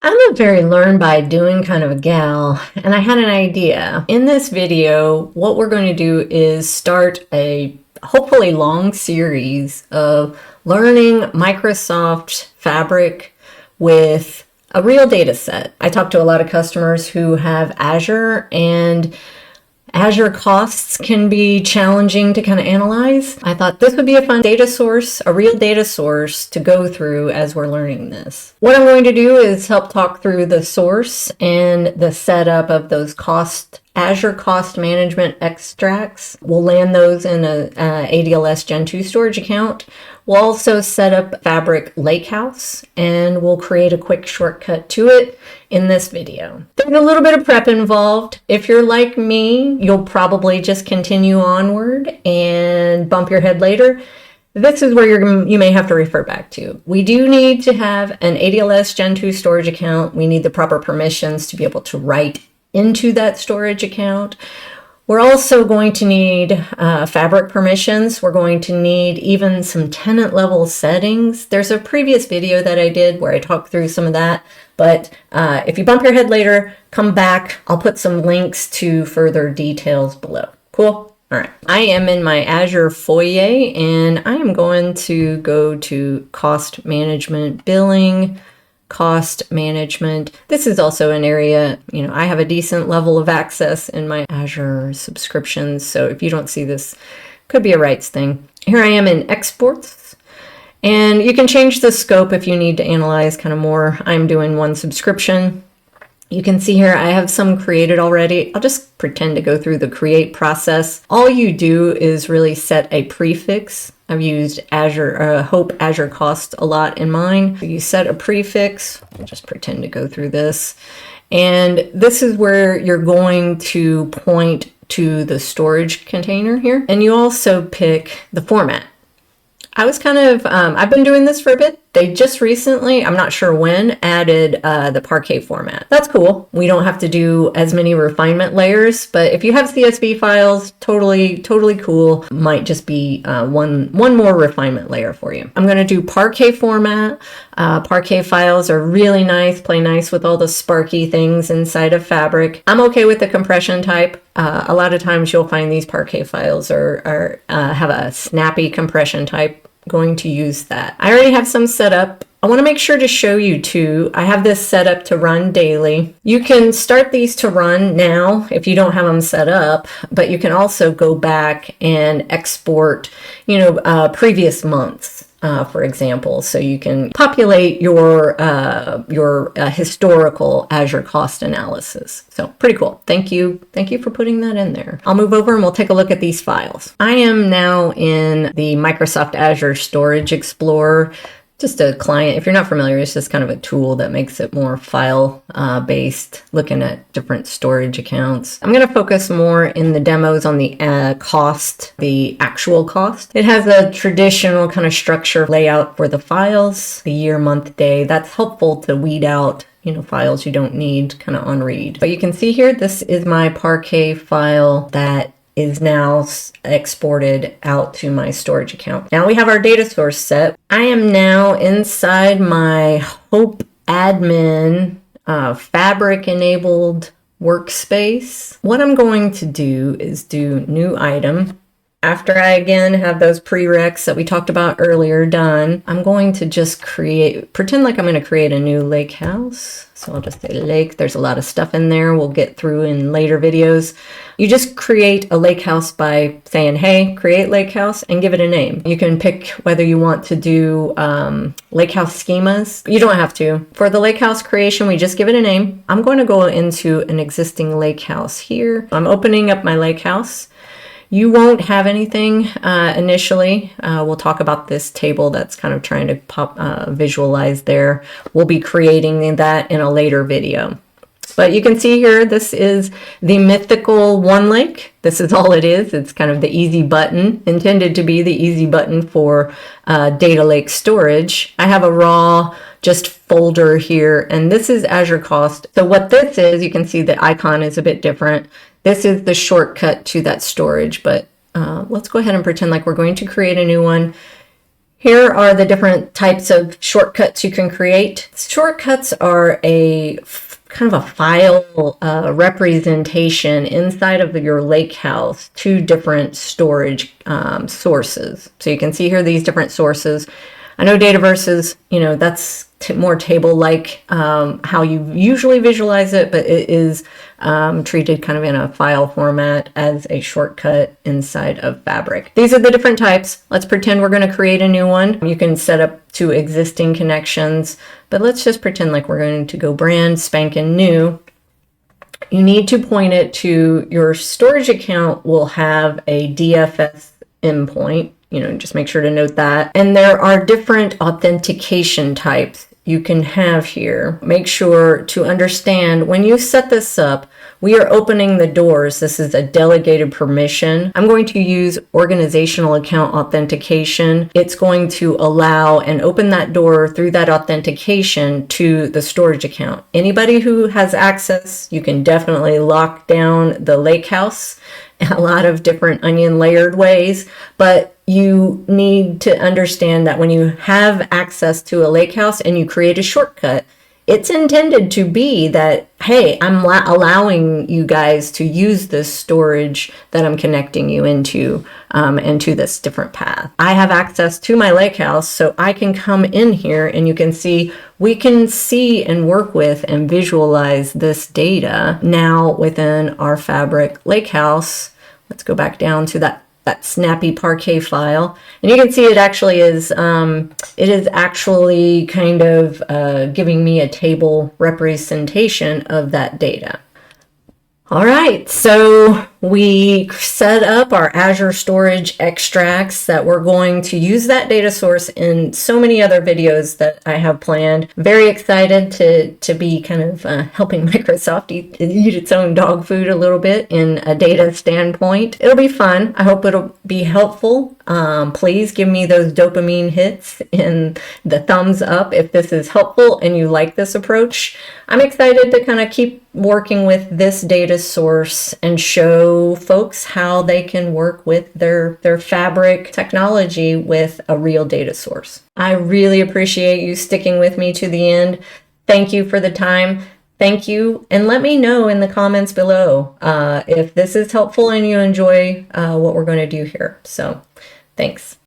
I'm a very learn by doing kind of a gal, and I had an idea. In this video, what we're going to do is start a hopefully long series of learning Microsoft Fabric with a real data set. I talk to a lot of customers who have Azure, and Azure costs can be challenging to kind of analyze. I thought this would be a fun data source, a real data source to go through as we're learning this. What I'm going to do is help talk through the source and the setup of those Azure Cost Management extracts. We'll land those in a ADLS Gen 2 storage account. We'll also set up Fabric Lakehouse, and we'll create a quick shortcut to it in this video. There's a little bit of prep involved. If you're like me, you'll probably just continue onward and bump your head later. This is where you may have to refer back to. We do need to have an ADLS Gen 2 storage account. We need the proper permissions to be able to write into that storage account. We're also going to need Fabric permissions. We're going to need even some tenant level settings. There's a previous video that I did where I talked through some of that, but if you bump your head later, come back. I'll put some links to further details below. Cool? All right. I am in my Azure foyer, and I am going to go to Cost Management, Billing, Cost Management. This is also an area, I have a decent level of access in my Azure subscriptions. So if you don't see this, could be a rights thing. Here I am in exports, and you can change the scope if you need to analyze kind of more. I'm doing one subscription. You can see here I have some created already. I'll just pretend to go through the create process. All you do is really set a prefix. I've used Hope Azure Cost a lot in mine. You set a prefix. I'll just pretend to go through this. And this is where you're going to point to the storage container here. And you also pick the format. I was I've been doing this for a bit. They just recently, I'm not sure when, added the Parquet format. That's cool. We don't have to do as many refinement layers, but if you have CSV files, totally cool. Might just be one more refinement layer for you. I'm gonna do Parquet format. Parquet files are really nice, play nice with all the sparky things inside of Fabric. I'm okay with the compression type. A lot of times you'll find these Parquet files have a snappy compression type. Going to use that. I already have some set up. I want to make sure to show you too. I have this set up to run daily. You can start these to run now if you don't have them set up, but you can also go back and export, previous months. For example, so you can populate your historical Azure cost analysis. So pretty cool. Thank you for putting that in there. I'll move over and we'll take a look at these files. I am now in the Microsoft Azure Storage Explorer. Just a client. If you're not familiar, it's just kind of a tool that makes it more file based, looking at different storage accounts. I'm going to focus more in the demos on the cost, the actual cost. It has a traditional kind of structure layout for the files, the year, month, day. That's helpful to weed out files you don't need kind of on read. But you can see here, this is my Parquet file that is now exported out to my storage account. Now we have our data source set. I am now inside my Hope admin Fabric enabled workspace. What I'm going to do is do new item. After I again have those prereqs that we talked about earlier done, I'm going to just pretend like I'm going to create a new lake house. So I'll just say lake. There's a lot of stuff in there we'll get through in later videos. You just create a lake house by saying, hey, create lake house, and give it a name. You can pick whether you want to do lake house schemas. You don't have to. For the lake house creation, we just give it a name. I'm going to go into an existing lake house here. I'm opening up my lake house. You won't have anything initially. We'll talk about this table that's kind of trying to visualize there. We'll be creating that in a later video. But you can see here, this is the mythical One Lake. This is all it is. It's kind of the easy button, intended to be the easy button for data lake storage. I have a raw just folder here, and this is Azure Cost. So what this is, you can see the icon is a bit different. This is the shortcut to that storage, but let's go ahead and pretend like we're going to create a new one. Here are the different types of shortcuts you can create. Shortcuts are a kind of a file representation inside of your Lakehouse, two different storage sources. So you can see here these different sources. I know Dataverse is, that's more table-like how you usually visualize it, but it is treated kind of in a file format as a shortcut inside of Fabric. These are the different types. Let's pretend we're going to create a new one. You can set up to existing connections, but let's just pretend like we're going to go brand spanking new. You need to point it to your storage account will have a DFS endpoint. Just make sure to note that. And there are different authentication types you can have here. Make sure to understand when you set this up, we are opening the doors. This is a delegated permission. I'm going to use organizational account authentication. It's going to allow and open that door through that authentication to the storage account. Anybody who has access, you can definitely lock down the Lakehouse in a lot of different onion layered ways, but you need to understand that when you have access to a Lakehouse and you create a shortcut, it's intended to be that, hey, I'm allowing you guys to use this storage that I'm connecting you into this different path. I have access to my Lakehouse, so I can come in here and you can see, we can see and work with and visualize this data now within our Fabric Lakehouse. Let's go back down to that snappy parquet file, and you can see it actually is actually kind of giving me a table representation of that data. All right, so we set up our Azure storage extracts that we're going to use that data source in so many other videos that I have planned. Very excited to be kind of helping Microsoft eat its own dog food a little bit in a data standpoint. It'll be fun. I hope it'll be helpful. Please give me those dopamine hits and the thumbs up if this is helpful and you like this approach. I'm excited to kind of keep working with this data source and show folks how they can work with their Fabric technology with a real data source. I really appreciate you sticking with me to the end. Thank you for the time. Thank you. And let me know in the comments below if this is helpful and you enjoy what we're going to do here. So thanks.